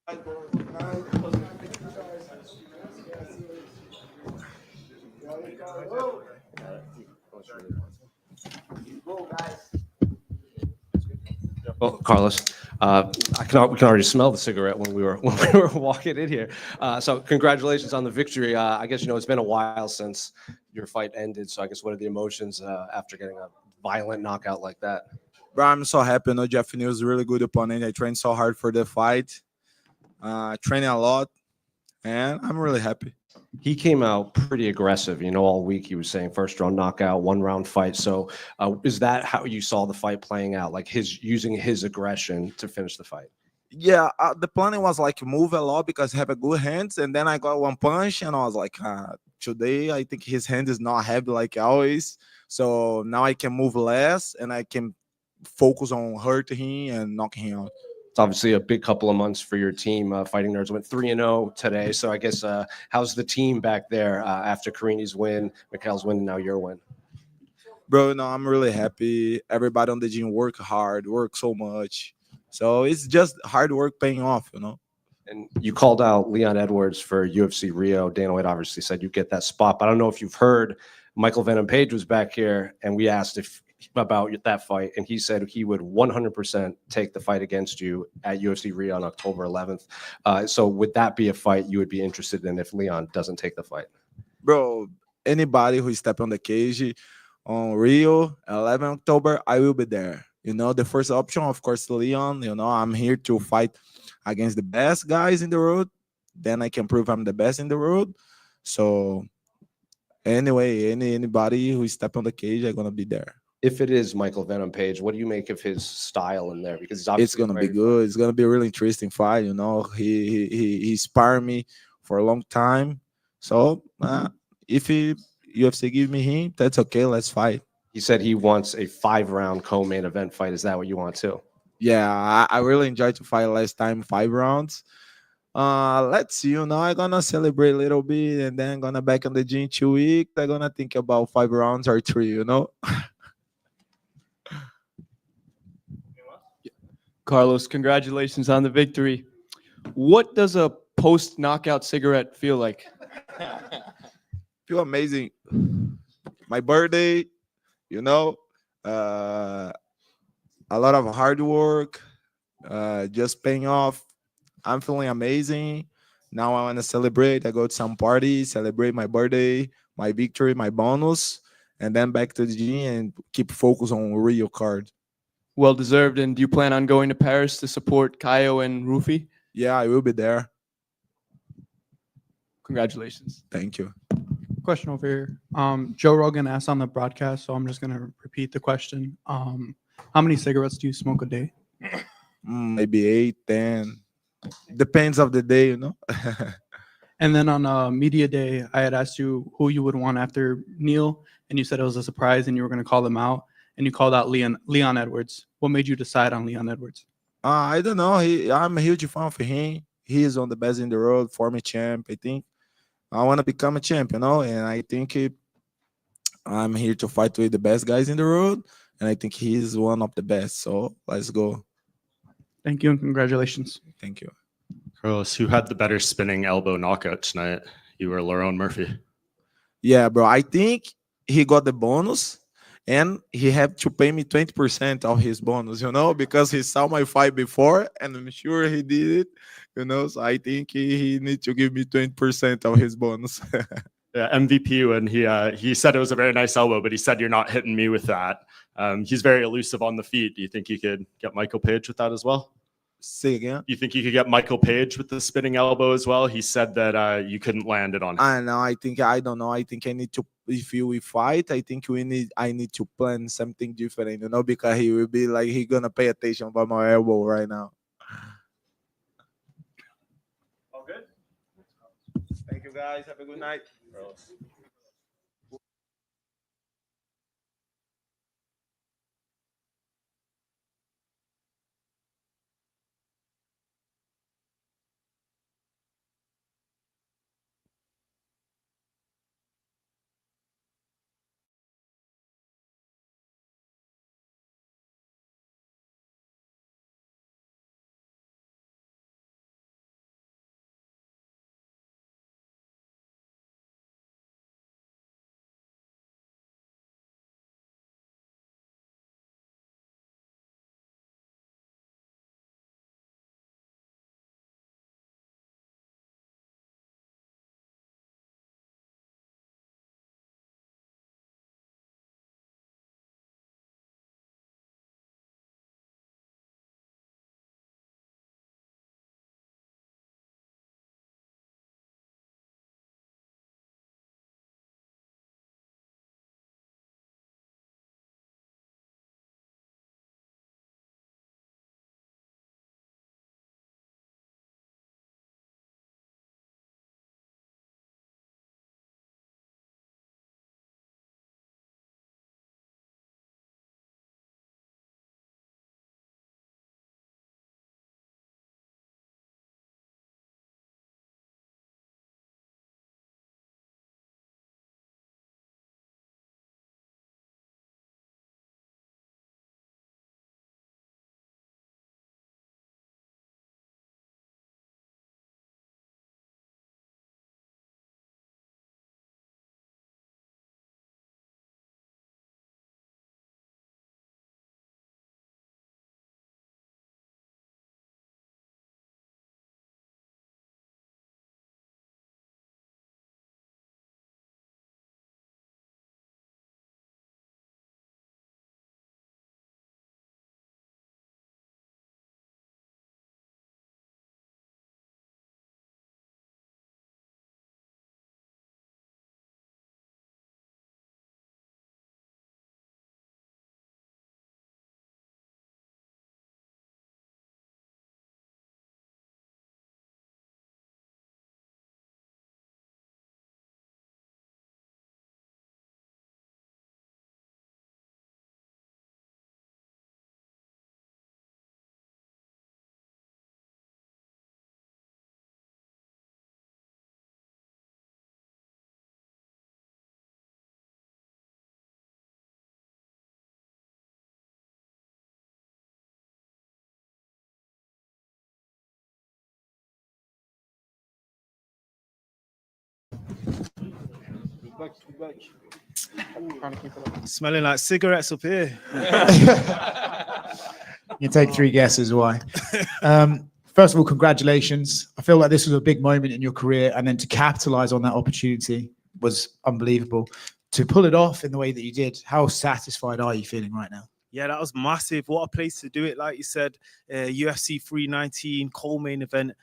Well, Carlos, we can already smell the cigarette when we were walking in here. So congratulations on the victory. I guess it's been a while since your fight ended. So I guess what are the emotions after getting a violent knockout like that? Bro, I'm so happy. Jeff Neal is a really good opponent. I trained so hard for the fight, training a lot, and I'm really happy. He came out pretty aggressive, all week. He was saying first round knockout, 1 round fight. So is that how you saw the fight playing out? Like using his aggression to finish the fight? Yeah, the planning was like move a lot because I have a good hands, and then I got one punch, and I was like, today I think his hand is not heavy like always. So now I can move less, and I can focus on hurting him and knocking him out. It's obviously a big couple of months for your team. Fighting Nerds went 3-0 today. So I guess how's the team back there after Karini's win, Mikhail's win, and now your win? Bro, no, I'm really happy. Everybody on the gym work hard, work so much. So it's just hard work paying off. And you called out Leon Edwards for UFC Rio. Dana White obviously said you get that spot. But I don't know if you've heard, Michael Venom Page was back here, and we asked about that fight, and he said he would 100% take the fight against you at UFC Rio on October 11th. So would that be a fight you would be interested in if Leon doesn't take the fight? Bro, anybody who step on the cage on Rio, 11 October, I will be there. The first option, of course, Leon. I'm here to fight against the best guys in the world. Then I can prove I'm the best in the world. So anyway, anybody who step on the cage, I'm gonna be there. If it is Michael Venom Page, what do you make of his style in there? Because it's gonna be good. It's gonna be a really interesting fight. He inspired me for a long time. So if UFC give me him, that's okay. Let's fight. He said he wants a 5-round co-main event fight. Is that what you want too? Yeah, I really enjoyed to fight last time, 5 rounds. Let's see. I'm gonna celebrate a little bit, and then gonna back on the gym 2 weeks. I'm gonna think about 5 rounds or 3. Carlos, congratulations on the victory. What does a post-knockout cigarette feel like? Feel amazing. My birthday, a lot of hard work, just paying off. I'm feeling amazing. Now I want to celebrate. I go to some party, celebrate my birthday, my victory, my bonus, and then back to the gym and keep focus on Rio card. Well deserved. And do you plan on going to Paris to support Kaio and Rufi? Yeah, I will be there. Congratulations. Thank you. Question over here. Joe Rogan asked on the broadcast, so I'm just gonna repeat the question. How many cigarettes do you smoke a day? Maybe 8, 10. Depends of the day. And then on media day, I had asked you who you would want after Neil, and you said it was a surprise, and you were gonna call them out, and you called out Leon Edwards. What made you decide on Leon Edwards? I don't know. I'm a huge fan for him. He is on the best in the world, former champ. I think I want to become a champ, and I think I'm here to fight with the best guys in the world, and I think he's one of the best. So let's go. Thank you and congratulations. Thank you. Carlos, who had the better spinning elbow knockout tonight? You or Lerone Murphy? Yeah, bro. I think he got the bonus, and he had to pay me 20% of his bonus, because he saw my fight before, and I'm sure he did it, So I think he needs to give me 20% of his bonus. Yeah, MVP when he said it was a very nice elbow, but he said you're not hitting me with that. He's very elusive on the feet. Do you think you could get Michael Page with that as well? Say again. You think you could get Michael Page with the spinning elbow as well? He said that you couldn't land it on him. I know. I don't know. I think I need to. If we fight, I think I need to plan something different, because he will be like he gonna pay attention by my elbow right now. All good. Thank you, guys. Have a good night. Smelling like cigarettes up here. You take 3 guesses why. First of all, congratulations. I feel like this was a big moment in your career, and then to capitalize on that opportunity was unbelievable. To pull it off in the way that you did, how satisfied are you feeling right now? Yeah, that was massive. What a place to do it. Like you said, UFC 319, co-main event.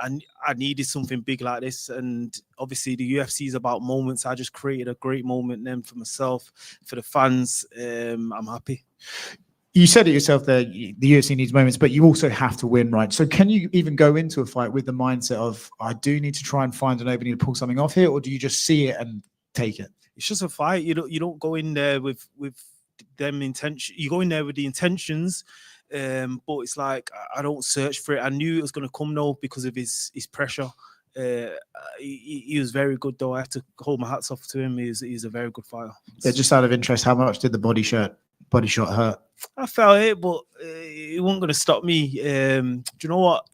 I needed something big like this. And obviously the UFC is about moments. I just created a great moment then for myself, for the fans. I'm happy. You said it yourself there, the UFC needs moments, but you also have to win, right? So can you even go into a fight with the mindset of, I do need to try and find an opening to pull something off here, or do you just see it and take it? It's just a fight. You don't go in there with them intention. You go in there with the intentions, but it's like I don't search for it. I knew it was going to come though because of his pressure. He was very good though. I have to hold my hats off to him. He's a very good fighter. Yeah, just out of interest, how much did the body shot hurt? I felt it, but it wasn't going to stop me. Do you know what?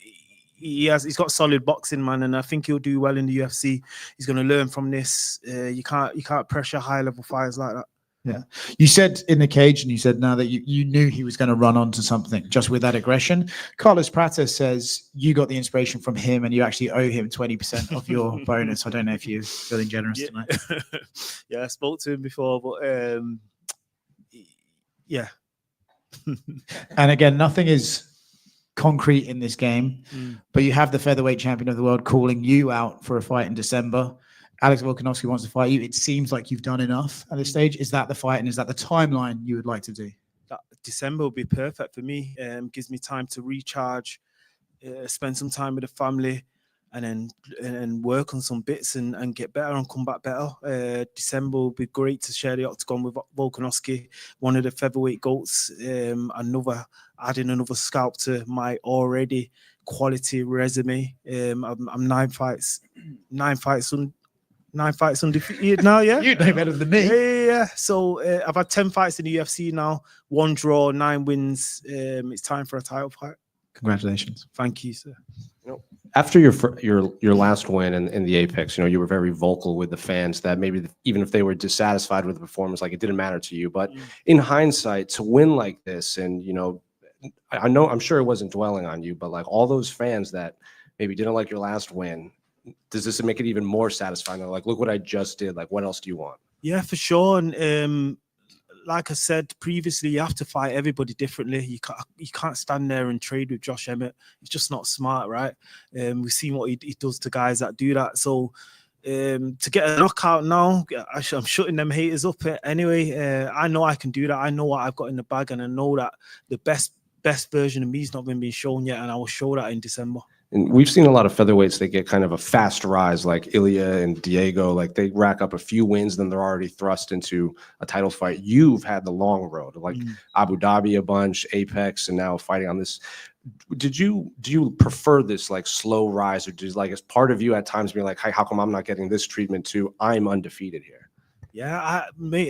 He's got solid boxing, man, and I think he'll do well in the UFC. He's going to learn from this. You can't pressure high level fighters like that. Yeah. You said in the cage, and you said now that you knew he was going to run onto something just with that aggression. Carlos Prata says you got the inspiration from him and you actually owe him 20% of your bonus. I don't know if you're feeling generous tonight. Yeah, I spoke to him before, but yeah. And again, nothing is concrete in this game, but you have the featherweight champion of the world calling you out for a fight in December. Alex Volkanovski wants to fight you. It seems like you've done enough at this stage. Is that the fight, and is that the timeline you would like to do? That December will be perfect for me. Gives me time to recharge, spend some time with the family, and then work on some bits and get better and come back better. December will be great to share the octagon with Volkanovski, one of the featherweight GOATs. Adding another scalp to my already quality resume. I'm 9 fights undefeated now, yeah? You know better than me. Yeah. So I've had 10 fights in the UFC now, 1 draw, 9 wins. It's time for a title fight. Congratulations. Thank you, sir. After your last win in the Apex, you were very vocal with the fans that maybe even if they were dissatisfied with the performance, like it didn't matter to you. But in hindsight, to win like this, and I'm sure it wasn't dwelling on you, but like all those fans that maybe didn't like your last win, does this make it even more satisfying? They're like, look what I just did. Like, what else do you want? Yeah, for sure. And like I said previously, you have to fight everybody differently. You can't stand there and trade with Josh Emmett. It's just not smart, right? We've seen what he does to guys that do that. So to get a knockout now, I'm shutting them haters up anyway. I know I can do that. I know what I've got in the bag, and I know that the best version of me is not been being shown yet, and I will show that in December. And we've seen a lot of featherweights that get kind of a fast rise, like Ilya and Diego. Like they rack up a few wins, then they're already thrust into a title fight. You've had the long road, like Abu Dhabi a bunch, Apex, and now fighting on this. Do you prefer this like slow rise, or does like as part of you at times being like, hey, how come I'm not getting this treatment too? I'm undefeated here. Yeah,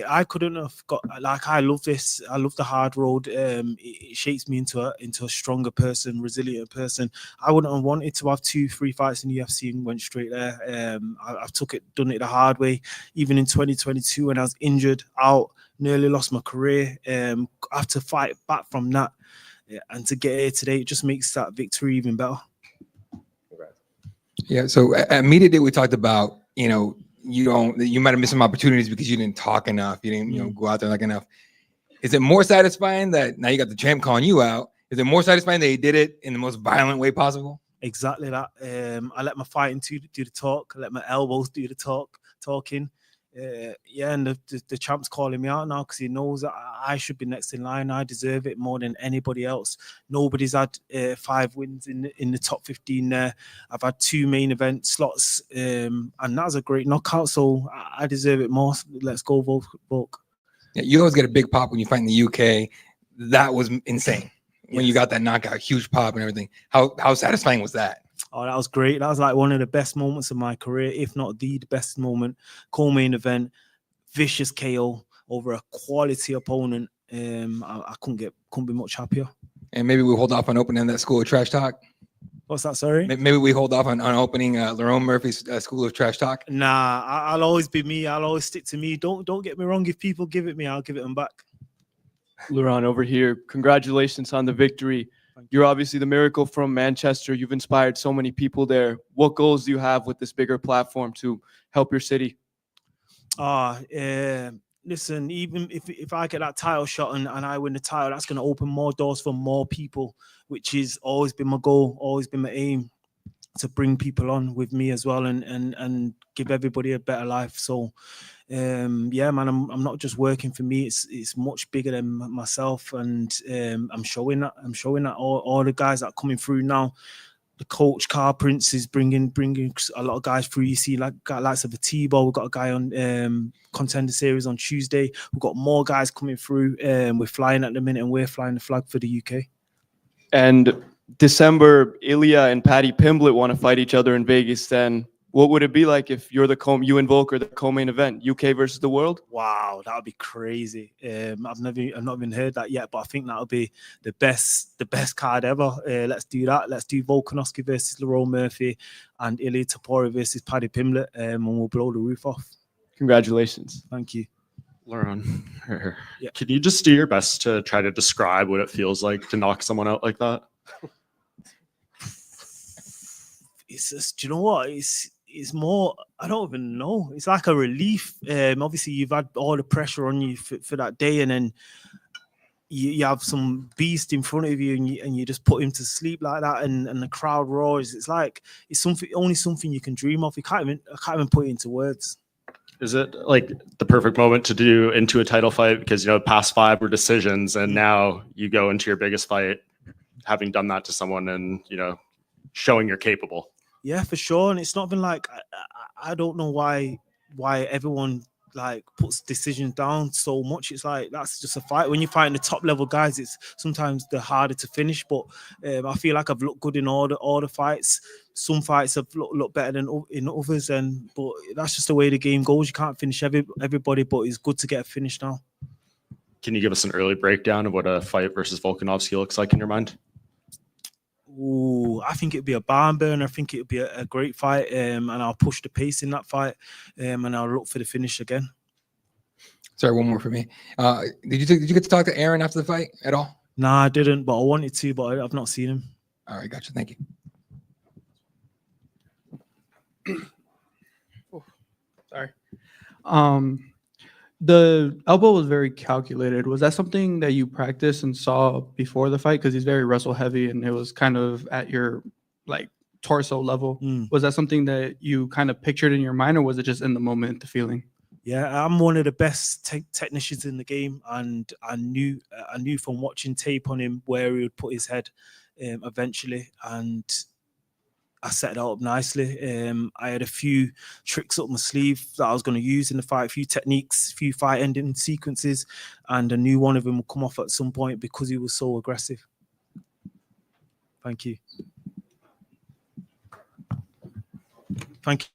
I couldn't have got, like, I love this. I love the hard road. It shapes me into a stronger person, resilient person. I wouldn't have wanted to have 2-3 fights in the UFC and went straight there. I've done it the hard way. Even in 2022 when I was injured, out, nearly lost my career. I have to fight back from that. And to get here today, it just makes that victory even better. Yeah, so at media day we talked about, you might have missed some opportunities because you didn't talk enough. You didn't, go out there like enough. Is it more satisfying that now you got the champ calling you out? Is it more satisfying that he did it in the most violent way possible? Exactly that. I let my fighting do the talk. I let my elbows do the talking. And the champ's calling me out now because he knows that I should be next in line. I deserve it more than anybody else. Nobody's had 5 wins in the top 15 there. I've had 2 main event slots, and that was a great knockout. So I deserve it more. Let's go, Volk. Yeah, you always get a big pop when you fight in the UK. That was insane when you got that knockout, huge pop and everything. How satisfying was that? Oh, that was great. That was like one of the best moments of my career, if not the best moment. Co-main event, vicious KO over a quality opponent. I couldn't be much happier. And maybe we'll hold off on opening that school of trash talk. What's that? Sorry. Maybe we hold off on opening Lerone Murphy's School of Trash Talk. Nah, I'll always be me. I'll always stick to me. Don't get me wrong. If people give it me, I'll give it them back. Luron over here. Congratulations on the victory. You're obviously the miracle from Manchester. You've inspired so many people there. What goals do you have with this bigger platform to help your city? Listen, even if I get that title shot and I win the title, that's going to open more doors for more people, which has always been my goal, always been my aim, to bring people on with me as well and give everybody a better life. So yeah, man, I'm not just working for me. It's much bigger than myself, and I'm showing that all the guys that are coming through now. The coach Carl Prince is bringing a lot of guys through. You see, like likes of a T-Ball. We've got a guy on Contender Series on Tuesday. We've got more guys coming through. We're flying at the minute, and we're flying the flag for the UK. And December, Ilya and Paddy Pimblett want to fight each other in Vegas. Then what would it be like if you're you and Volk are the co-main event, UK versus the world? Wow, that would be crazy. I've not even heard that yet, but I think that would be the best card ever. Let's do that. Let's do Volkanovski versus Lerone Murphy and Ilya Tapori versus Paddy Pimblett, and we'll blow the roof off. Congratulations. Thank you. Lerone, Yeah. can you just do your best to try to describe what it feels like to knock someone out like that? It's just, do you know what? It's more, I don't even know. It's like a relief. Obviously, you've had all the pressure on you for that day, and then you have some beast in front of you, and you just put him to sleep like that, and the crowd roars. It's like it's only something you can dream of. I can't even put it into words. Is it like the perfect moment to do into a title fight? Because, past 5 were decisions, and now you go into your biggest fight having done that to someone and, showing you're capable. Yeah, for sure. And it's not been like, I don't know why everyone like puts decisions down so much. It's like, that's just a fight. When you're fighting the top level guys, it's sometimes they're harder to finish. But I feel like I've looked good in all the fights. Some fights have looked better than in others, but that's just the way the game goes. You can't finish everybody, but it's good to get a finish now. Can you give us an early breakdown of what a fight versus Volkanovski looks like in your mind? Ooh, I think it'd be a barn burner. I think it'd be a great fight, and I'll push the pace in that fight, and I'll look for the finish again. Sorry, one more for me. Did you get to talk to Aaron after the fight at all? Nah, I didn't, but I wanted to, but I've not seen him. All right, gotcha. Thank you. Sorry. The elbow was very calculated. Was that something that you practiced and saw before the fight? Because he's very wrestle heavy, and it was kind of at your like torso level. Was that something that you kind of pictured in your mind, or was it just in the moment, the feeling? Yeah, I'm one of the best technicians in the game, and I knew from watching tape on him where he would put his head eventually, and I set it up nicely. I had a few tricks up my sleeve that I was going to use in the fight, a few techniques, a few fight ending sequences, and I knew one of them would come off at some point because he was so aggressive. Thank you. Thank you.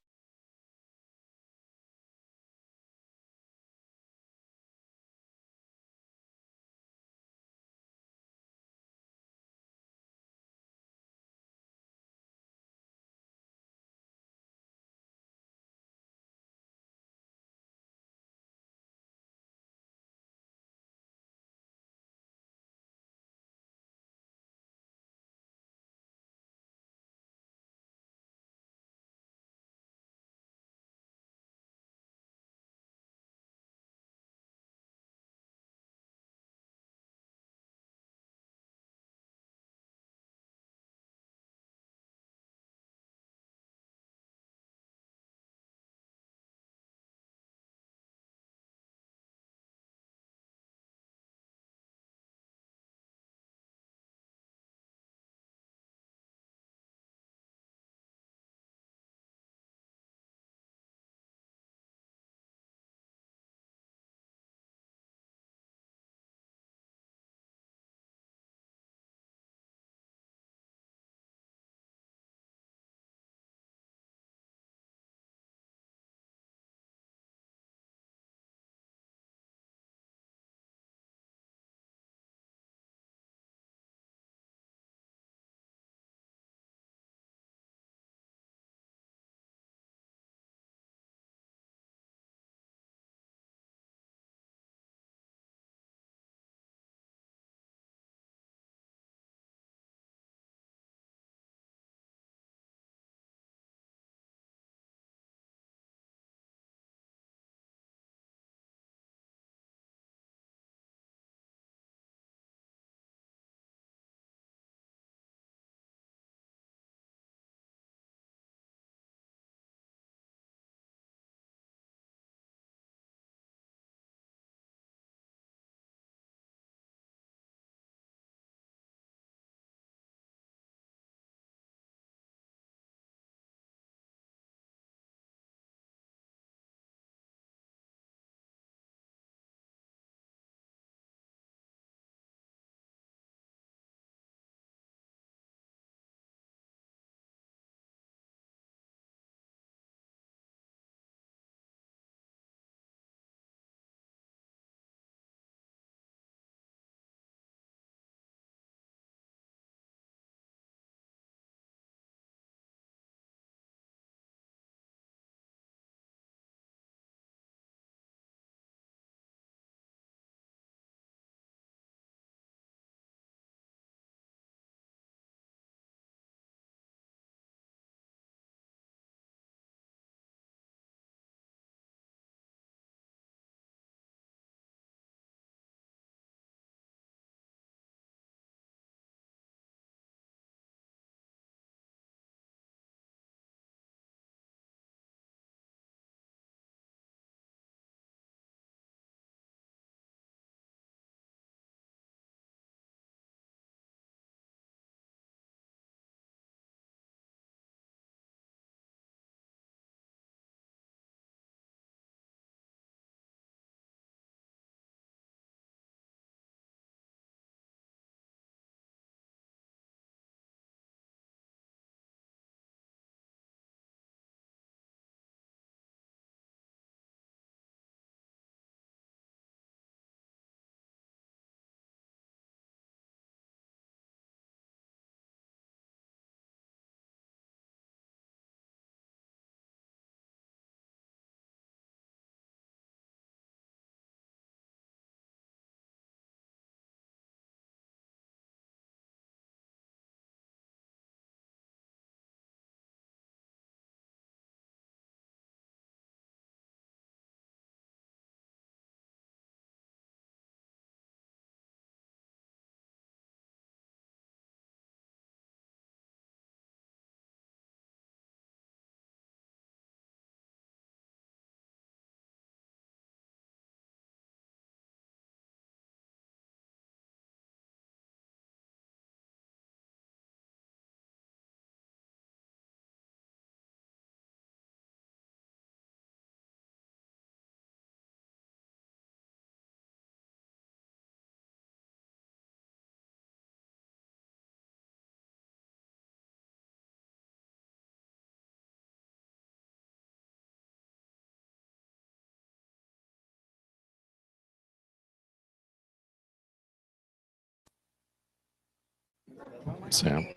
Sam.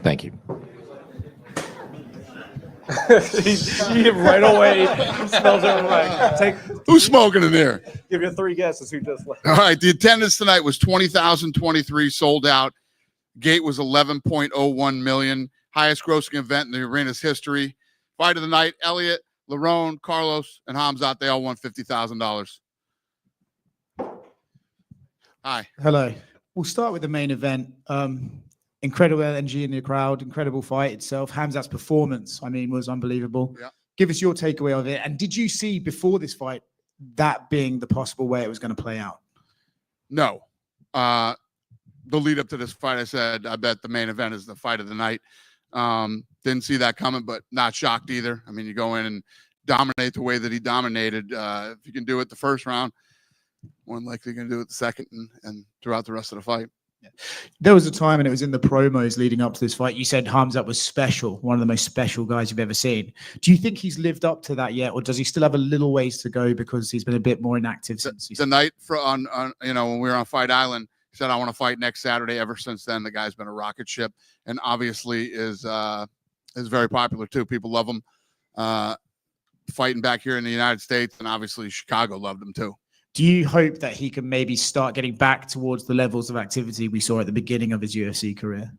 Thank you. he right away smells it like, Who's smoking in there? give you 3 guesses who just left. All right. The attendance tonight was 20,023, sold out. Gate was 11.01 million. Highest grossing event in the arena's history. Fight of the night, Elliot, Lerone, Carlos, and Hamzat. They all won $50,000. Hi. Hello. We'll start with the main event. Incredible energy in the crowd, incredible fight itself. Hamzat's performance, I mean, was unbelievable. Yeah. Give us your takeaway of it. And did you see before this fight that being the possible way it was going to play out? No. The lead up to this fight, I said, I bet the main event is the fight of the night. Didn't see that coming, but not shocked either. I mean, you go in and dominate the way that he dominated. If you can do it the first round, more than likely going to do it the second and throughout the rest of the fight. Yeah. There was a time, and it was in the promos leading up to this fight, you said Hamzat was special, one of the most special guys you've ever seen. Do you think he's lived up to that yet, or does he still have a little ways to go because he's been a bit more inactive since the night on when we were on Fight Island? He said, I want to fight next Saturday. Ever since then, the guy's been a rocket ship, and obviously is very popular too. People love him. Fighting back here in the United States, and obviously Chicago loved him too. Do you hope that he can maybe start getting back towards the levels of activity we saw at the beginning of his UFC career?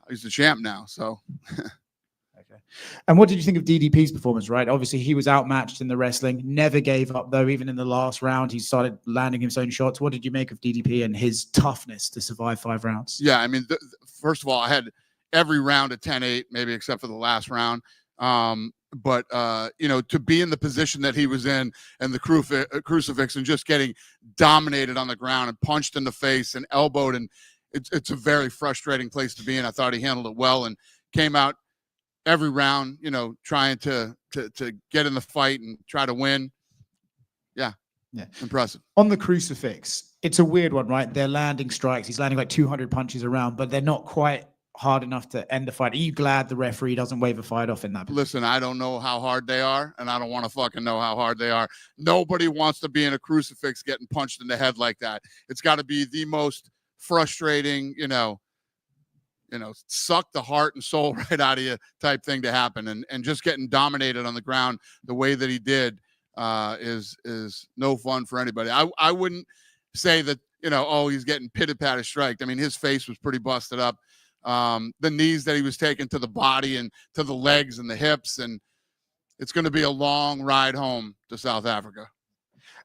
He's the champ now, so. Okay. And what did you think of DDP's performance, right? Obviously, he was outmatched in the wrestling, never gave up, though. Even in the last round, he started landing his own shots. What did you make of DDP and his toughness to survive 5 rounds? Yeah, I mean, first of all, I had every round at 10-8, maybe except for the last round. But to be in the position that he was in and the crucifix and just getting dominated on the ground and punched in the face and elbowed, and it's a very frustrating place to be in. I thought he handled it well and came out every round, trying to get in the fight and try to win. Yeah. Impressive. On the crucifix, it's a weird one, right? They're landing strikes. He's landing like 200 punches around, but they're not quite hard enough to end the fight. Are you glad the referee doesn't wave a fight off in that position? Listen, I don't know how hard they are, and I don't want to fucking know how hard they are. Nobody wants to be in a crucifix getting punched in the head like that. It's got to be the most frustrating, suck the heart and soul right out of you type thing to happen. And just getting dominated on the ground the way that he did is no fun for anybody. I wouldn't say that, he's getting pitted-patted striked. I mean, his face was pretty busted up. The knees that he was taking to the body and to the legs and the hips, and it's going to be a long ride home to South Africa.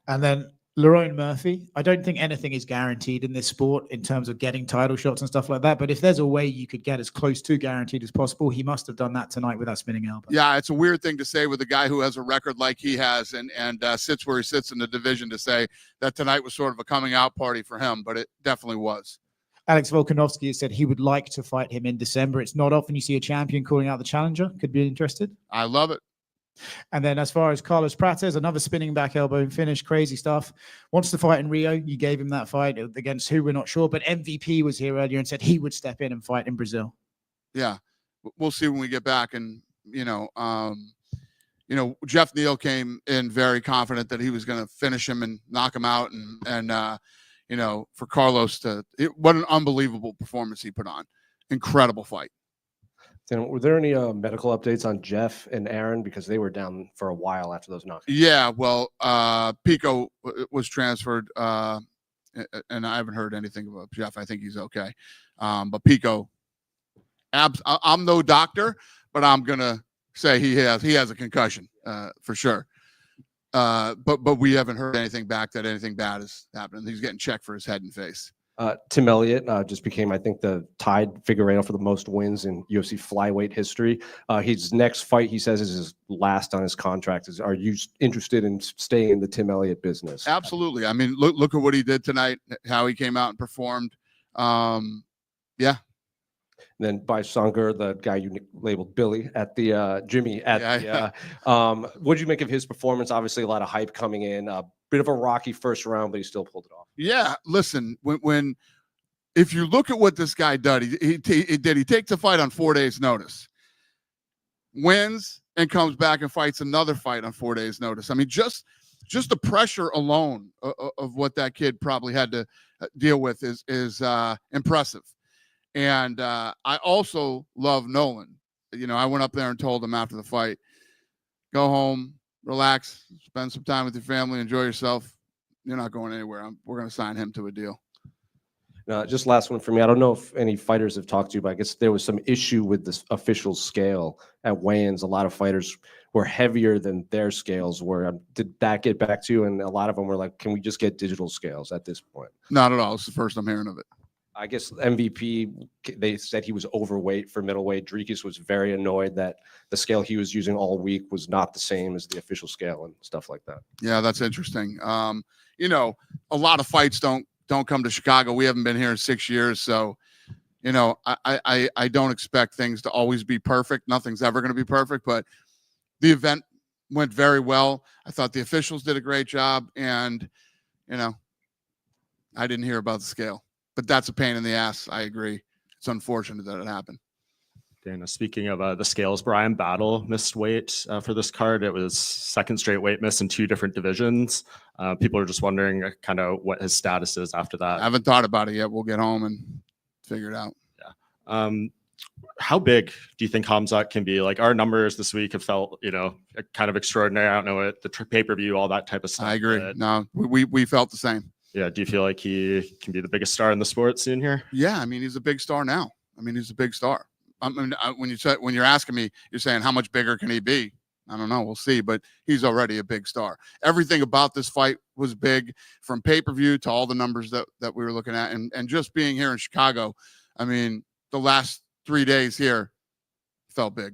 And then Lerone Murphy, I don't think anything is guaranteed in this sport in terms of getting title shots and stuff like that. But if there's a way you could get as close to guaranteed as possible, he must have done that tonight with that spinning elbow. Yeah, it's a weird thing to say with a guy who has a record like he has and sits where he sits in the division, to say that tonight was sort of a coming out party for him, but it definitely was. Alex Volkanovski has said he would like to fight him in December. It's not often you see a champion calling out the challenger. Could be interested. I love it. And then as far as Carlos Prata, another spinning back elbow finish, crazy stuff. Wants to fight in Rio. You gave him that fight against who, we're not sure. But MVP was here earlier and said he would step in and fight in Brazil. Yeah, we'll see when we get back. And, Jeff Neal came in very confident that he was going to finish him and knock him out. And for Carlos what an unbelievable performance he put on. Incredible fight. Then, were there any medical updates on Jeff and Aaron, because they were down for a while after those knockouts? Yeah, well, Pico was transferred, and I haven't heard anything about Jeff. I think he's okay. But Pico, I'm no doctor, but I'm gonna say he has a concussion for sure. But we haven't heard anything back that anything bad is happening. He's getting checked for his head and face. Tim Elliott just became, I think, the tied Figueiredo for the most wins in UFC flyweight history. His next fight, he says, is his last on his contract. Are you interested in staying in the Tim Elliott business? Absolutely. I mean, look at what he did tonight, how he came out and performed. Yeah. And then by Songer, the guy you labeled Billy at the Jimmy at what did you make of his performance? Obviously, a lot of hype coming in. Bit of a rocky first round, but he still pulled it off. Yeah, listen, if you look at what this guy did, he takes a fight on 4 days' notice, wins, and comes back and fights another fight on 4 days' notice. I mean, just the pressure alone of what that kid probably had to deal with is impressive. And I also love Nolan. You know, I went up there and told him after the fight, go home, relax, spend some time with your family, enjoy yourself. You're not going anywhere. We're going to sign him to a deal. Just last one for me. I don't know if any fighters have talked to you, but I guess there was some issue with this official scale at weigh-ins. A lot of fighters were heavier than their scales were. Did that get back to you? And a lot of them were like, can we just get digital scales at this point? Not at all. It's the first I'm hearing of it. I guess MVP, they said he was overweight for middleweight. Dricus was very annoyed that the scale he was using all week was not the same as the official scale and stuff like that. Yeah, that's interesting. You know, a lot of fights don't come to Chicago. We haven't been here in 6 years, so you know, I don't expect things to always be perfect. Nothing's ever going to be perfect, but the event went very well. I thought the officials did a great job, and you know, I didn't hear about the scale, but that's a pain in the ass. I agree. It's unfortunate that it happened. Dana, speaking of the scales, Brian Battle missed weight for this card. It was second straight weight miss in 2 different divisions. People are just wondering kind of what his status is after that. I haven't thought about it yet. We'll get home and figure it out. Yeah. How big do you think Khamzat can be? Like, our numbers this week have felt, you know, kind of extraordinary. I don't know it, the pay-per-view, all that type of stuff. I agree. No, we felt the same. Yeah. Do you feel like he can be the biggest star in the sport soon here? Yeah. I mean, he's a big star now. I mean, he's a big star. I mean, when you're asking me, you're saying how much bigger can he be? I don't know. We'll see, but he's already a big star. Everything about this fight was big, from pay-per-view to all the numbers that we were looking at, and just being here in Chicago. I mean, the last 3 days here felt big.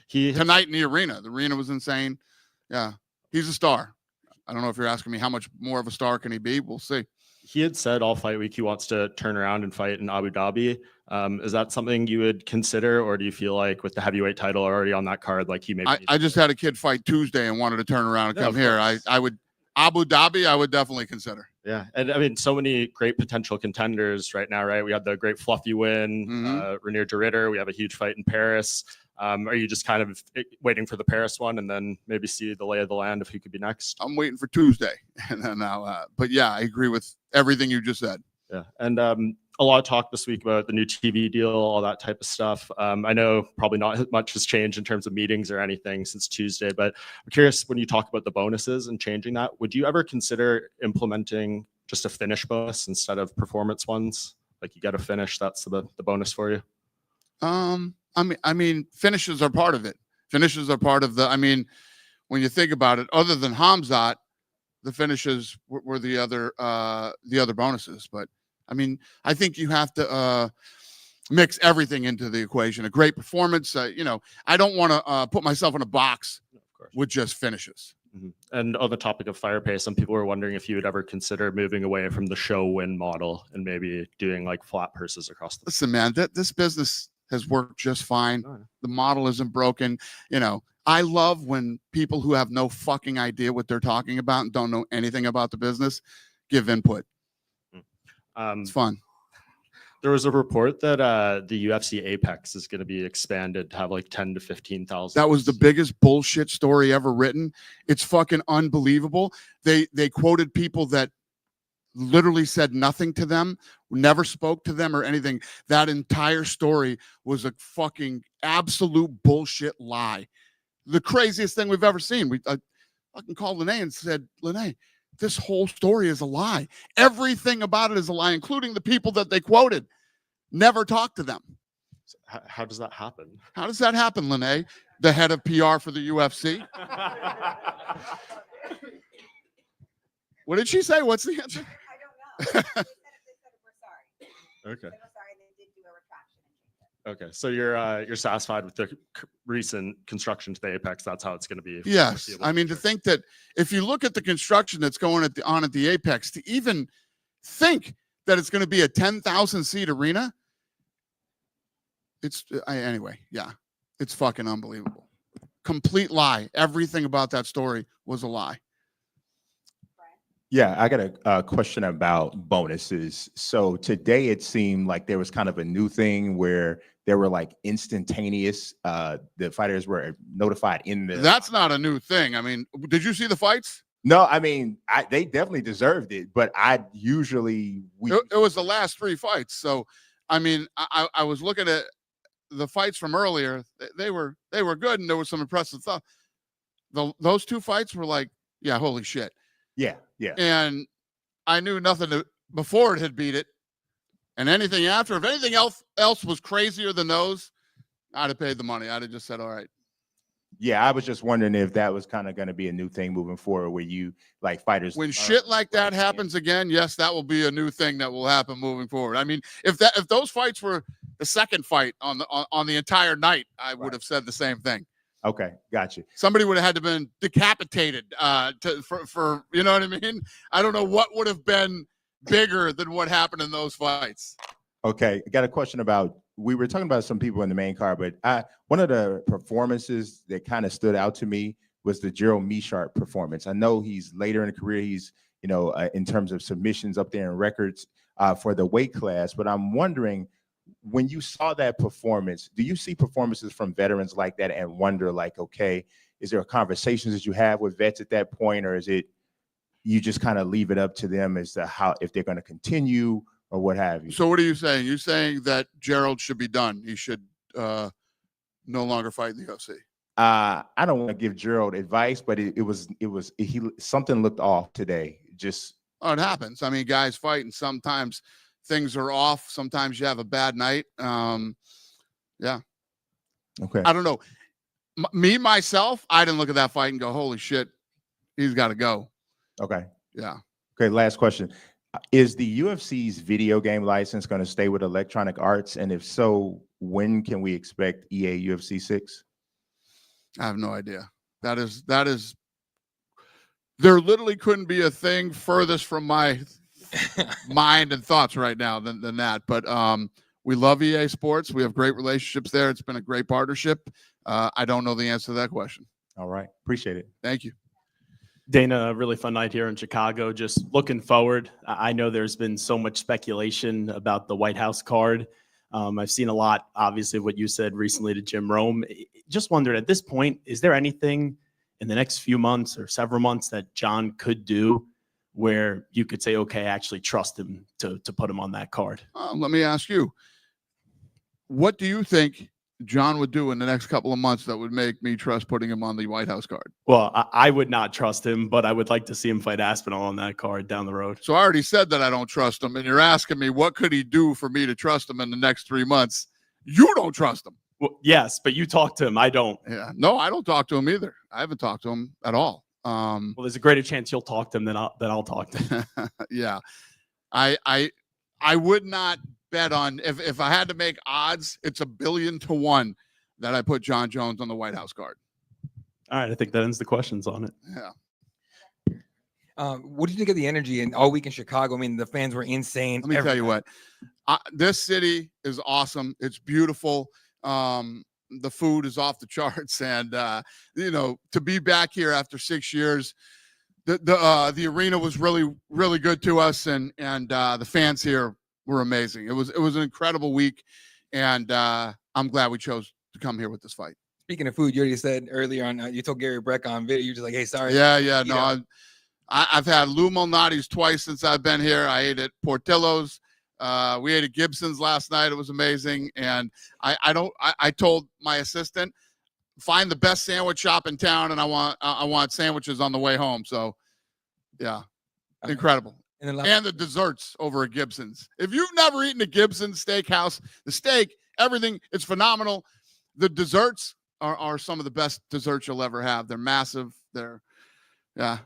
Tonight in the arena was insane. Yeah, he's a star. I don't know if you're asking me how much more of a star can he be. We'll see. He had said all fight week he wants to turn around and fight in Abu Dhabi. Is that something you would consider, or do you feel like with the heavyweight title already on that card, like he maybe? I just had a kid fight Tuesday and wanted to turn around and come here. I would Abu Dhabi. I would definitely consider. Yeah, and I mean, so many great potential contenders right now, right? We had the great Fluffy win, Renier de Ridder. We have a huge fight in Paris. Are you just kind of waiting for the Paris one and then maybe see the lay of the land of who could be next? I'm waiting for Tuesday, and then but yeah, I agree with everything you just said. Yeah, and a lot of talk this week about the new TV deal, all that type of stuff. I know probably not much has changed in terms of meetings or anything since Tuesday, but I'm curious, when you talk about the bonuses and changing that, would you ever consider implementing just a finish bonus instead of performance ones? Like, you got to finish, that's the bonus for you. I mean, finishes are part of it. Finishes are part of the. I mean, when you think about it, other than Khamzat, the finishes were the other bonuses. But I mean, I think you have to mix everything into the equation. A great performance. You know, I don't want to put myself in a box with just finishes. Mm-hmm. And on the topic of fire pay, some people were wondering if you would ever consider moving away from the show win model and maybe doing like flat purses across the. Listen, man, this business has worked just fine. The model isn't broken. You know, I love when people who have no fucking idea what they're talking about and don't know anything about the business give input. It's fun. There was a report that the UFC Apex is going to be expanded to have like 10 to 15,000. That was the biggest bullshit story ever written. It's fucking unbelievable. They quoted people that literally said nothing to them, never spoke to them or anything. That entire story was a fucking absolute bullshit lie. The craziest thing we've ever seen. I fucking called Lene and said, Lene, this whole story is a lie. Everything about it is a lie, including the people that they quoted. Never talked to them. How does that happen? How does that happen, Lene, the head of PR for the UFC? What did she say? What's the answer? I don't know. They said we're sorry. Okay. We're sorry, they did do a retraction and change it. Okay, so you're satisfied with the recent construction to the Apex? That's how it's going to be. Yes, I mean, to think that if you look at the construction that's going on at the Apex, to even think that it's going to be a 10,000 seat arena, anyway. Yeah, it's fucking unbelievable. Complete lie. Everything about that story was a lie. Yeah, I got a question about bonuses. So today it seemed like there was kind of a new thing where there were like instantaneous, the fighters were notified in the. That's not a new thing. I mean, did you see the fights? No, I mean, they definitely deserved it, but it was the last 3 fights. So I mean, I was looking at the fights from earlier. They were good, and there was some impressive stuff. Those 2 fights were like, yeah, holy shit. Yeah, yeah. And I knew nothing before it had beat it, and anything after. If anything else was crazier than those, I'd have paid the money. I'd have just said, all right. Yeah, I was just wondering if that was kind of going to be a new thing moving forward, where you like fighters. When shit like that happens again, yes, that will be a new thing that will happen moving forward. I mean, if those fights were the second fight on the entire night, I would have said the same thing. Okay, gotcha. Somebody would have had to been decapitated for you know what I mean? I don't know what would have been bigger than what happened in those fights. Okay, I got a question about. We were talking about some people in the main card, but one of the performances that kind of stood out to me was the Gerald Meerschaert performance. I know he's later in the career, he's in terms of submissions up there in records for the weight class, but I'm wondering, when you saw that performance, do you see performances from veterans like that and wonder, like, okay, is there conversations that you have with vets at that point, or is it you just kind of leave it up to them as to how, if they're going to continue or what have you? So what are you saying? You're saying that Gerald should be done. He should no longer fight in the UFC. I don't want to give Gerald advice, but something looked off today. It happens. I mean, guys fight, and sometimes things are off. Sometimes you have a bad night. Yeah. Okay. I don't know. Myself, I didn't look at that fight and go, holy shit, he's got to go. Okay. Yeah. Okay. Last question. Is the UFC's video game license going to stay with Electronic Arts? And if so, when can we expect EA UFC 6? I have no idea. That is, there literally couldn't be a thing furthest from my mind and thoughts right now than that. But we love EA Sports. We have great relationships there. It's been a great partnership. I don't know the answer to that question. All right. Appreciate it. Thank you. Dana, a really fun night here in Chicago. Just looking forward, I know there's been so much speculation about the White House card. I've seen a lot, obviously, what you said recently to Jim Rome. Just wondered, at this point, is there anything in the next few months or several months that Jon could do where you could say, okay, I actually trust him to put him on that card? Let me ask you, what do you think Jon would do in the next couple of months that would make me trust putting him on the White House card? Well, I would not trust him, but I would like to see him fight Aspinall on that card down the road. So I already said that I don't trust him, and you're asking me what could he do for me to trust him in the next 3 months? You don't trust him. Well, yes, but you talk to him. I don't. Yeah, no, I don't talk to him either. I haven't talked to him at all. Well, there's a greater chance you'll talk to him than I'll talk to him. Yeah, I would not bet on, if I had to make odds, it's 1,000,000,000 to 1 that I put Jon Jones on the White House card. All right, I think that ends the questions on it. Yeah. What did you think of the energy and all week in Chicago? I mean, the fans were insane. Let me tell you what, this city is awesome. It's beautiful. The food is off the charts, and to be back here after 6 years, the arena was really, really good to us, and the fans here were amazing. It was an incredible week, and I'm glad we chose to come here with this fight. Speaking of food, you already said earlier on, you told Gary Breck on video, you're just like, hey, sorry. Yeah. No, I've had Lou Malnati's twice since I've been here. I ate at Portillo's. We ate at Gibson's last night. It was amazing. And I told my assistant, find the best sandwich shop in town, and I want sandwiches on the way home. So yeah, incredible. And the desserts over at Gibson's. If you've never eaten at Gibson's Steakhouse, the steak, everything, it's phenomenal. The desserts are some of the best desserts you'll ever have. They're massive. Yeah.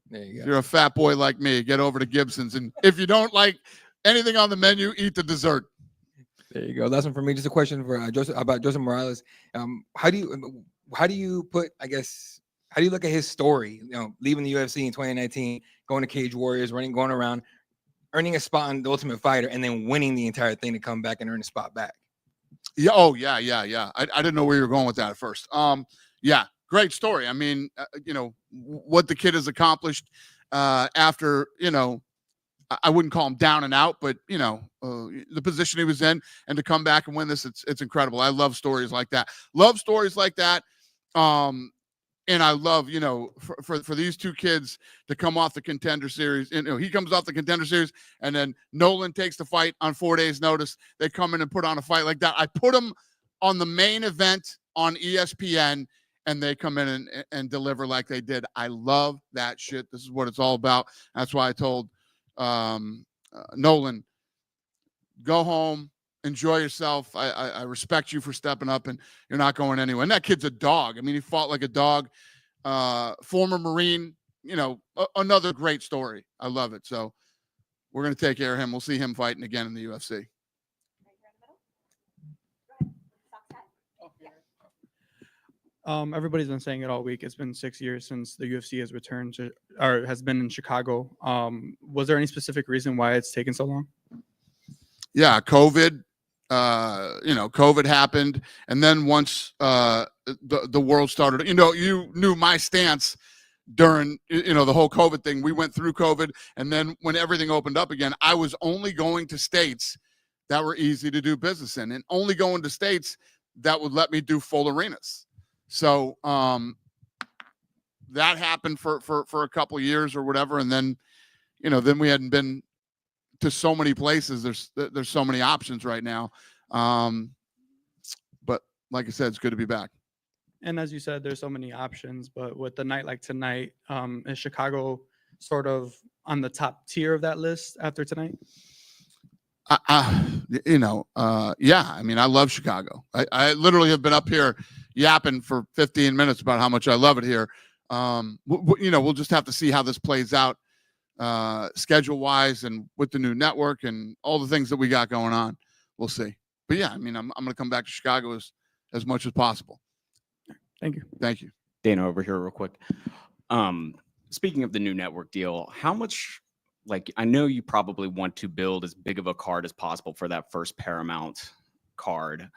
There you go. If you're a fat boy like me, get over to Gibson's. And if you don't like anything on the menu, eat the dessert. There you go. That's one for me. Just a question for Joseph about Joseph Morales. How do you put, I guess, how do you look at his story? Leaving the UFC in 2019, going to Cage Warriors, going around, earning a spot on The Ultimate Fighter, and then winning the entire thing to come back and earn a spot back. Yeah. Oh, yeah. I didn't know where you were going with that at first. Yeah, great story. I mean, what the kid has accomplished after, I wouldn't call him down and out, but the position he was in, and to come back and win this, it's incredible. I love stories like that. And I love, for these two kids to come off the Contender Series. He comes off the Contender Series, and then Nolan takes the fight on 4 days' notice. They come in and put on a fight like that. I put them on the main event on ESPN, and they come in and deliver like they did. I love that shit. This is what it's all about. That's why I told Nolan, go home, enjoy yourself. I respect you for stepping up, and you're not going anywhere. And that kid's a dog. I mean, he fought like a dog. Former Marine, another great story. I love it. So we're going to take care of him. We'll see him fighting again in the UFC. Everybody's been saying it all week. It's been 6 years since the UFC has returned to, or has been in Chicago. Was there any specific reason why it's taken so long? Yeah, COVID. COVID happened, and then once the world started, you knew my stance during the whole COVID thing. We went through COVID, and then when everything opened up again, I was only going to states that were easy to do business in, and only going to states that would let me do full arenas. So that happened for a couple of years or whatever, and then then we hadn't been to so many places. There's so many options right now. But like I said, it's good to be back. And as you said, there's so many options, but with the night like tonight, is Chicago sort of on the top tier of that list after tonight? Yeah. I mean, I love Chicago. I literally have been up here yapping for 15 minutes about how much I love it here. We'll just have to see how this plays out schedule wise and with the new network and all the things that we got going on. We'll see. But yeah, I mean, I'm going to come back to Chicago as much as possible. Thank you. Thank you. Dana over here real quick. Speaking of the new network deal, how much, I know you probably want to build as big of a card as possible for that first Paramount card.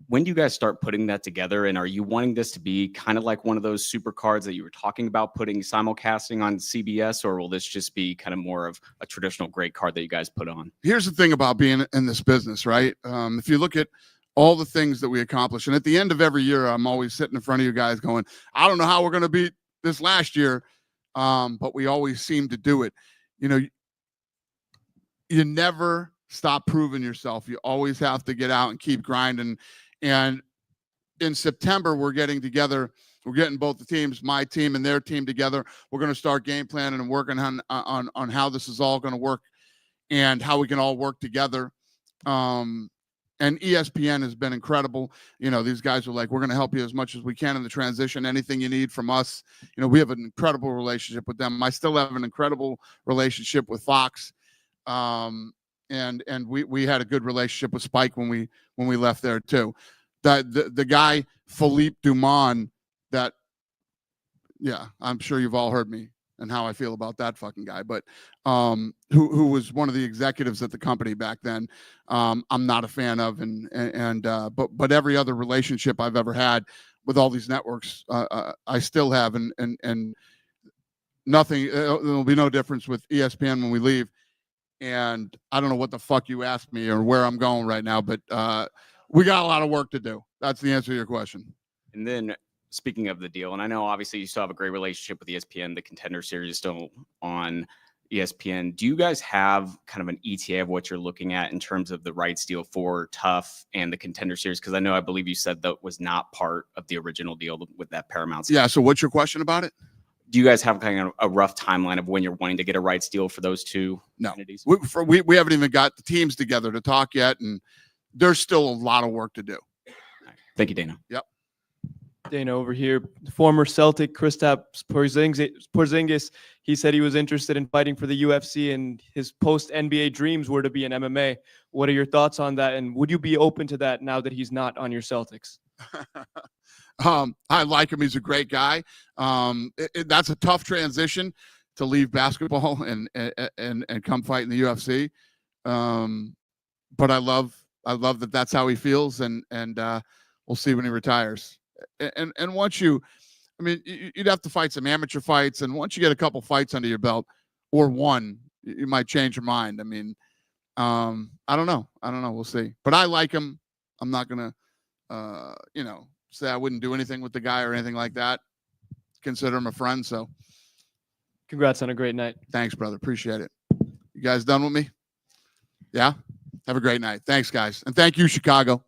When do you guys start putting that together? And are you wanting this to be kind of like one of those super cards that you were talking about putting simulcasting on CBS, or will this just be kind of more of a traditional great card that you guys put on? Here's the thing about being in this business, right? If you look at all the things that we accomplish, and at the end of every year, I'm always sitting in front of you guys going, I don't know how we're going to beat this last year, but we always seem to do it. You never stop proving yourself. You always have to get out and keep grinding. And in September, we're getting together. We're getting both the teams, my team and their team, together. We're going to start game planning and working on how this is all going to work and how we can all work together. And ESPN has been incredible. These guys are like, we're going to help you as much as we can in the transition. Anything you need from us. We have an incredible relationship with them. I still have an incredible relationship with Fox. And we had a good relationship with Spike when we left there too. The guy Philippe Dumont, I'm sure you've all heard me and how I feel about that fucking guy, but who was one of the executives at the company back then. I'm not a fan of, but every other relationship I've ever had with all these networks, I still have, and nothing. There'll be no difference with ESPN when we leave. And I don't know what the fuck you asked me or where I'm going right now, but we got a lot of work to do. That's the answer to your question. And then speaking of the deal, and I know obviously you still have a great relationship with ESPN, the Contender Series is still on ESPN. Do you guys have kind of an ETA of what you're looking at in terms of the rights deal for Tough and the Contender Series? Because I believe you said that was not part of the original deal with that Paramount. Yeah. So what's your question about it? Do you guys have kind of a rough timeline of when you're wanting to get a rights deal for those two entities? We haven't even got the teams together to talk yet, and there's still a lot of work to do. Thank you, Dana. Yep. Dana over here, former Celtic Kristaps Porzingis. He said he was interested in fighting for the UFC, and his post-NBA dreams were to be in MMA. What are your thoughts on that, and would you be open to that now that he's not on your Celtics? I like him. He's a great guy. That's a tough transition to leave basketball and come fight in the UFC. But I love that that's how he feels, and we'll see when he retires. And once you'd have to fight some amateur fights, and once you get a couple fights under your belt or one, you might change your mind. I don't know. We'll see. But I like him. I'm not gonna, say I wouldn't do anything with the guy or anything like that. consider him a friend. So Congrats on a great night. thanks, brother. Appreciate it. You guys done with me? Yeah. Have a great night. Thanks, guys. And thank you, Chicago.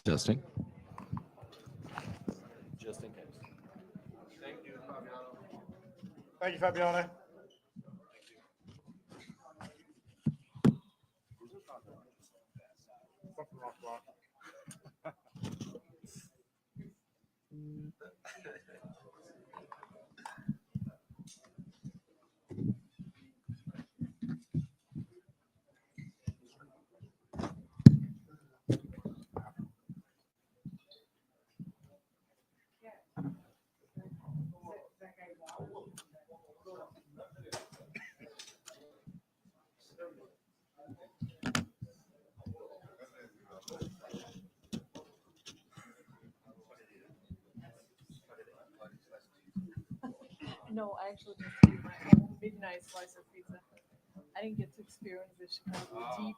Testing. Just in case. Thank you, Fabiano. No, I actually just ate my own midnight slice of pizza. I didn't get to experience the Chicago deep.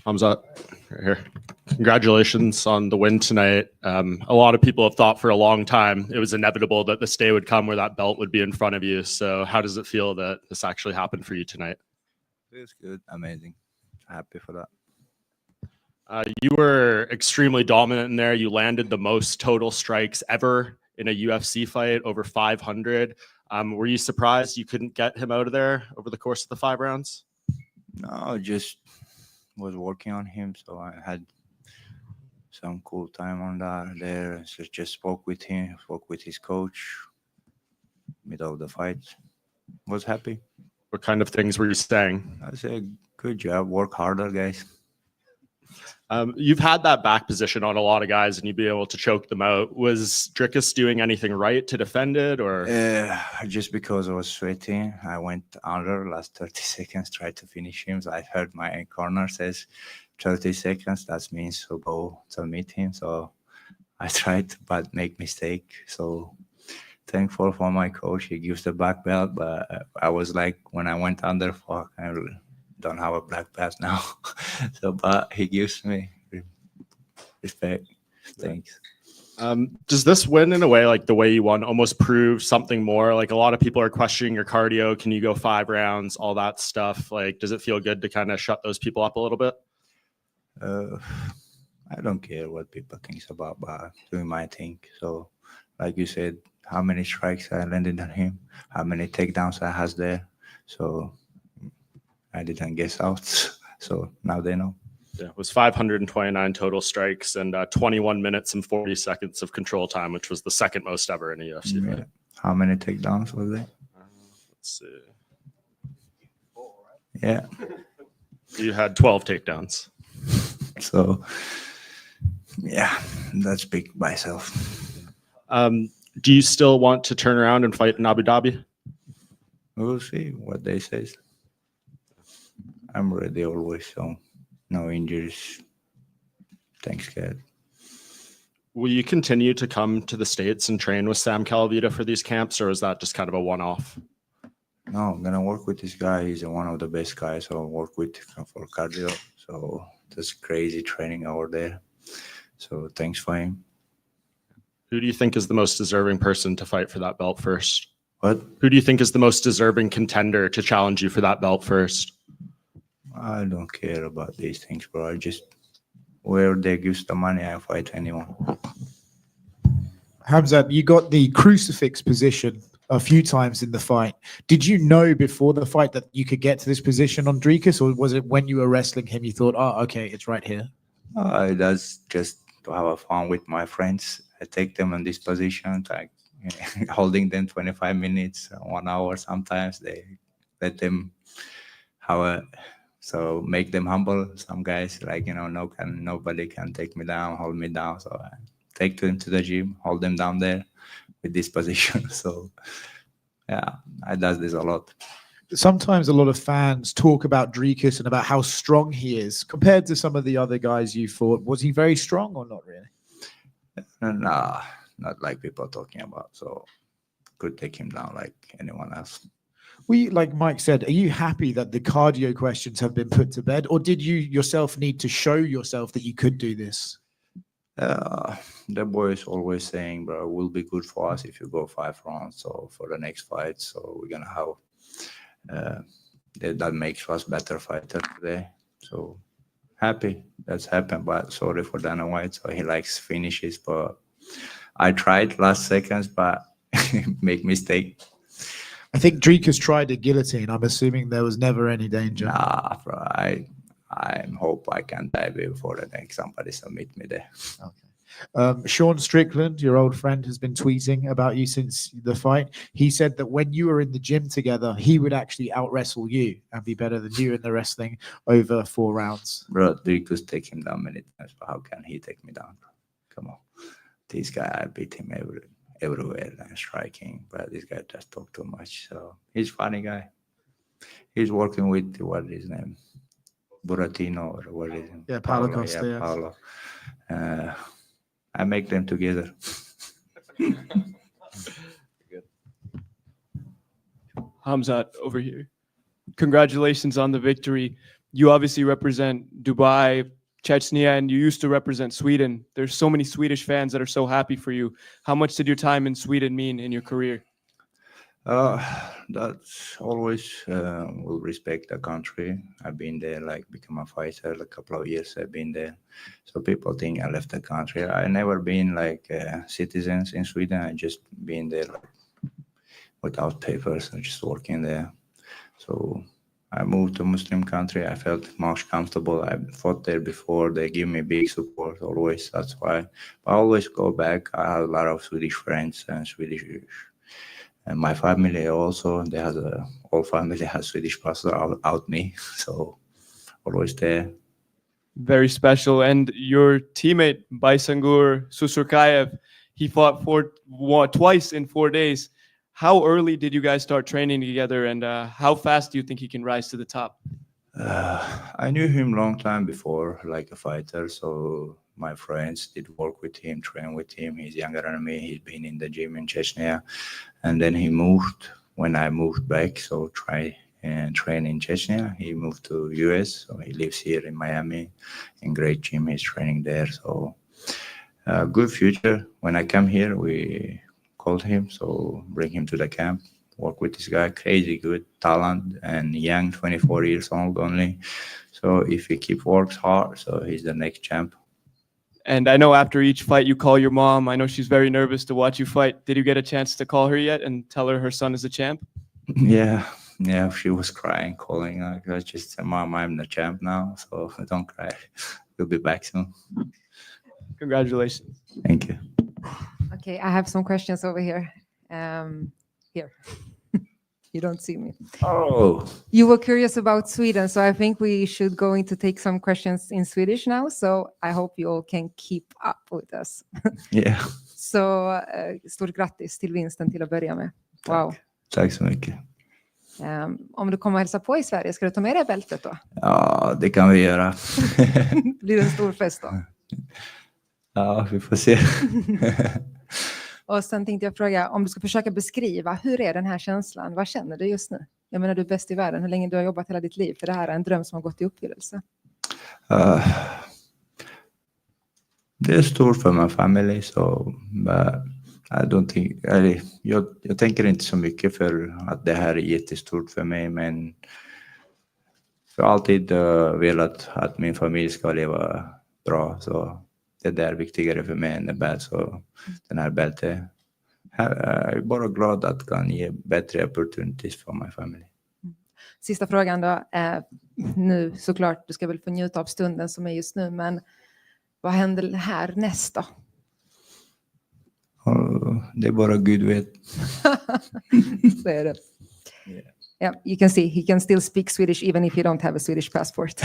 Thumbs up right here. Congratulations on the win tonight. A lot of people have thought for a long time it was inevitable that this day would come where that belt would be in front of you. So how does it feel that this actually happened for you tonight? Feels good, amazing. Happy for that. You were extremely dominant in there. You landed the most total strikes ever in a UFC fight, over 500. Were you surprised you couldn't get him out of there over the course of the 5 rounds? No, just was working on him, so I had some cool time on that there. So just spoke with him, spoke with his coach, middle of the fight. Was happy. What kind of things were you saying? I said, good job, work harder, guys. You've had that back position on a lot of guys and you'd be able to choke them out. Was Drickus doing anything right to defend it, or? Just because I was sweating, I went under last 30 seconds, tried to finish him. So I heard my corner says 30 seconds. That means to go to meet him. So I tried, but make mistake. So thankful for my coach. He gives the black belt, but I was like, when I went under, fuck, I don't have a black belt now. So, but he gives me respect. Thanks. Does this win in a way, like the way you won, almost prove something more? Like a lot of people are questioning your cardio. Can you go 5 rounds? All that stuff. Like, does it feel good to kind of shut those people up a little bit? I don't care what people think about, but doing my thing. So, like you said, how many strikes I landed on him, how many takedowns I has there. So I didn't guess out. So now they know. Yeah, it was 529 total strikes and 21 minutes and 40 seconds of control time, which was the second most ever in a UFC fight. How many takedowns was it? Let's see. Yeah. You had 12 takedowns. So, yeah, that's big by itself. Do you still want to turn around and fight in Abu Dhabi? We'll see what they say. I'm ready always, so no injuries. Thanks, God. Will you continue to come to the States and train with Sam Calavita for these camps, or is that just kind of a one-off? No, I'm gonna work with this guy. He's one of the best guys I'll work with for cardio. So that's crazy training over there. So thanks for him. Who do you think is the most deserving person to fight for that belt first? What? Who do you think is the most deserving contender to challenge you for that belt first? I don't care about these things, bro. I just where they gives the money, I fight anyone. Hamzat, you got the crucifix position a few times in the fight. Did you know before the fight that you could get to this position on Dricus, or was it when you were wrestling him you thought, oh, okay, it's right here? That's just to have fun with my friends. I take them in this position, like holding them 25 minutes, 1 hour sometimes. They let them have a, so make them humble. Some guys like, nobody can take me down, hold me down. So I take them to the gym, hold them down there with this position. So yeah, I does this a lot. Sometimes a lot of fans talk about Dricus and about how strong he is compared to some of the other guys you fought. Was he very strong or not really? Nah, not like people are talking about. So could take him down like anyone else. Like Mike said, are you happy that the cardio questions have been put to bed, or did you yourself need to show yourself that you could do this? The boy is always saying, bro, it will be good for us if you go 5 rounds. So for the next fight, so we're gonna have that makes us better fighter today. So happy that's happened, but sorry for Dana White. So he likes finishes, but I tried last seconds, but make mistake. I think Dricus tried a guillotine. I'm assuming there was never any danger. Nah, bro, I hope I can die before the next somebody submit me there. Okay. Sean Strickland, your old friend, has been tweeting about you since the fight. He said that when you were in the gym together, he would actually out wrestle you and be better than you in the wrestling over 4 rounds. Bro, Dricus take him down many times, but how can he take me down? Come on. This guy, I beat him everywhere and striking, but this guy just talk too much. So he's funny guy. He's working with, what is his name? Buratino or what is it? Yeah, Paulo Costa. Yeah, Paulo. I make them together. Hamzat over here. Congratulations on the victory. You obviously represent Dubai, Chechnya, and you used to represent Sweden. There's so many Swedish fans that are so happy for you. How much did your time in Sweden mean in your career? That's always will respect the country. I've been there, like become a fighter. A couple of years I've been there, so people think I left the country. I never been like citizens in Sweden. I just been there like, without papers. I just working there. So I moved to Muslim country. I felt much comfortable. I fought there before. They give me big support always. That's why. But I always go back. I have a lot of Swedish friends and Swedish. And my family also, they has whole family has Swedish passport out me. So always there. Very special. And your teammate, Baisangur Susurkayev, he fought twice in 4 days. How early did you guys start training together, and how fast do you think he can rise to the top? I knew him long time before, like a fighter. So my friends did work with him, train with him. He's younger than me. He's been in the gym in Chechnya. And then he moved when I moved back. So try and train in Chechnya. He moved to US. So he lives here in Miami in great gym. He's training there. So good future. When I come here, we called him. So bring him to the camp. Work with this guy, crazy good talent and young, 24 years old only. So if he works hard, so he's the next champ. And I know after each fight you call your mom. I know she's very nervous to watch you fight. Did you get a chance to call her yet and tell her son is the champ? Yeah, yeah, she was crying, calling. I just said, Mom, I'm the champ now, so don't cry. We'll be back soon. Congratulations. Thank you. Okay, I have some questions over here. Here. You don't see me. Oh, You were curious about Sweden, so I think we should go into take some questions in Swedish now. So I hope you all can keep up with us. yeah. Så stort grattis till vinsten till att börja med. Wow. Tack så mycket. Om du kommer och hälsa på i Sverige, ska du ta med dig bältet då? Ja, det kan vi göra. Blir det en stor fest då? Ja, vi får se. Och sen tänkte jag fråga, om du ska försöka beskriva, hur är den här känslan? Vad känner du just nu? Jag menar, du är bäst i världen. Hur länge du har jobbat hela ditt liv? För det här är en dröm som har gått i uppfyllelse. Det är stort för min familj, så I don't think, jag tänker inte så mycket för att det här är jättestort för mig, men jag har alltid velat att min familj ska leva bra, så det där är viktigare för mig än det bäst. Så den här bältet, jag är bara glad att kan ge bättre opportunities för min familj. Sista frågan då. Nu såklart, du ska väl få njuta av stunden som är just nu, men vad händer här nästa? Det är bara Gud vet. Så är det. Yeah, you can see he can still speak Swedish even if you don't have a Swedish passport.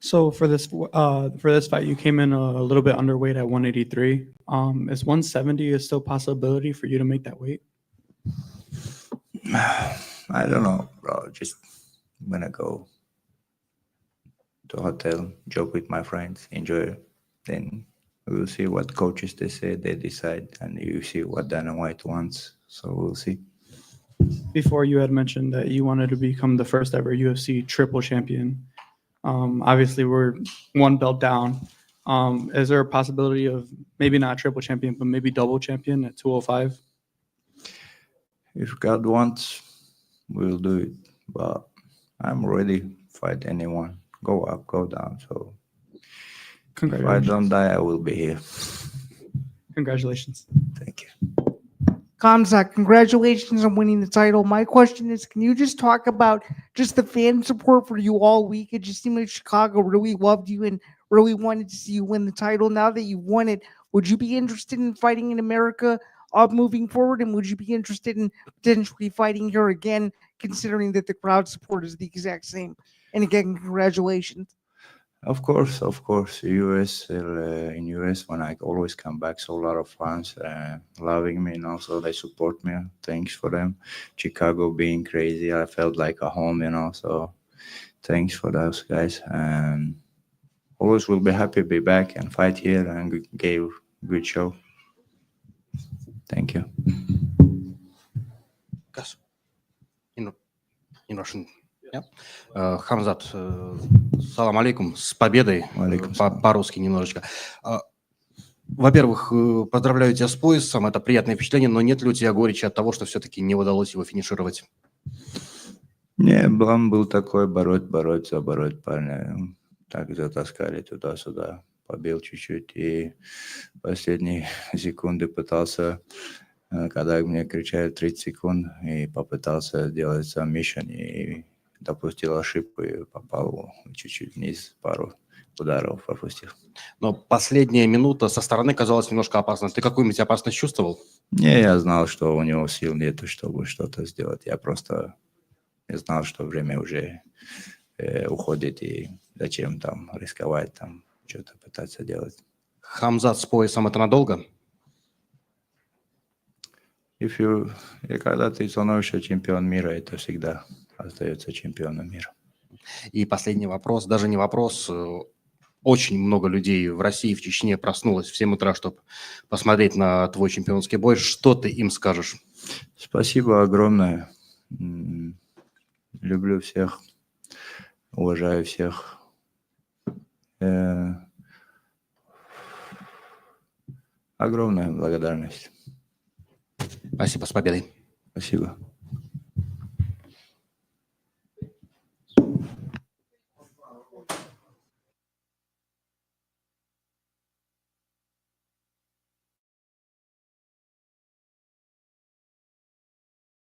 So for this fight, you came in a little bit underweight at 183. Is 170 still a possibility for you to make that weight? I don't know, bro. Just gonna go to hotel, joke with my friends, enjoy. Then we'll see what coaches they say, they decide, and you see what Dana White wants. So we'll see. Before, you had mentioned that you wanted to become the first ever UFC triple champion. Obviously, we're one belt down. Is there a possibility of maybe not triple champion, but maybe double champion at 205? If God wants, we'll do it. But I'm ready to fight anyone. Go up, go down. So if I don't die, I will be here. Congratulations. Thank you. Kamzat, congratulations on winning the title. My question is, can you just talk about just the fan support for you all week? It just seemed like Chicago really loved you and really wanted to see you win the title. Now that you won it, would you be interested in fighting in America moving forward? And would you be interested in potentially fighting here again, considering that the crowd support is the exact same? And again, congratulations. Of course. US, in US, when I always come back, so a lot of fans loving me, and also they support me. Thanks for them. Chicago being crazy, I felt like a home, so thanks for those guys. And always will be happy to be back and fight here and give good show. Thank you. In Russian. Хамзат, салам алейкум, с победой. По-русски немножечко. Во-первых, поздравляю тебя с поясом, это приятное впечатление, но нет ли у тебя горечи от того, что все-таки не удалось его финишировать? Не, план был такой, бороться, парня. Так затаскали туда-сюда, побил чуть-чуть, и последние секунды пытался, когда мне кричали 30 секунд, и попытался сделать submission, и допустил ошибку и попал чуть-чуть вниз, пару ударов пропустил. Но последняя минута со стороны казалась немножко опасной. Ты какую-нибудь опасность чувствовал? Не, я знал, что у него сил нету, чтобы что-то сделать. Я просто не знал, что время уже уходит, и зачем там рисковать, там что-то пытаться делать. Хамзат с поясом — это надолго? Когда ты становишься чемпион мира, это всегда остается чемпионом мира. И последний вопрос, даже не вопрос. Очень много людей в России, в Чечне проснулось в 7 утра, чтобы посмотреть на твой чемпионский бой. Что ты им скажешь? Спасибо огромное. Люблю всех, уважаю всех. Огромная благодарность. Спасибо, с победой. Спасибо.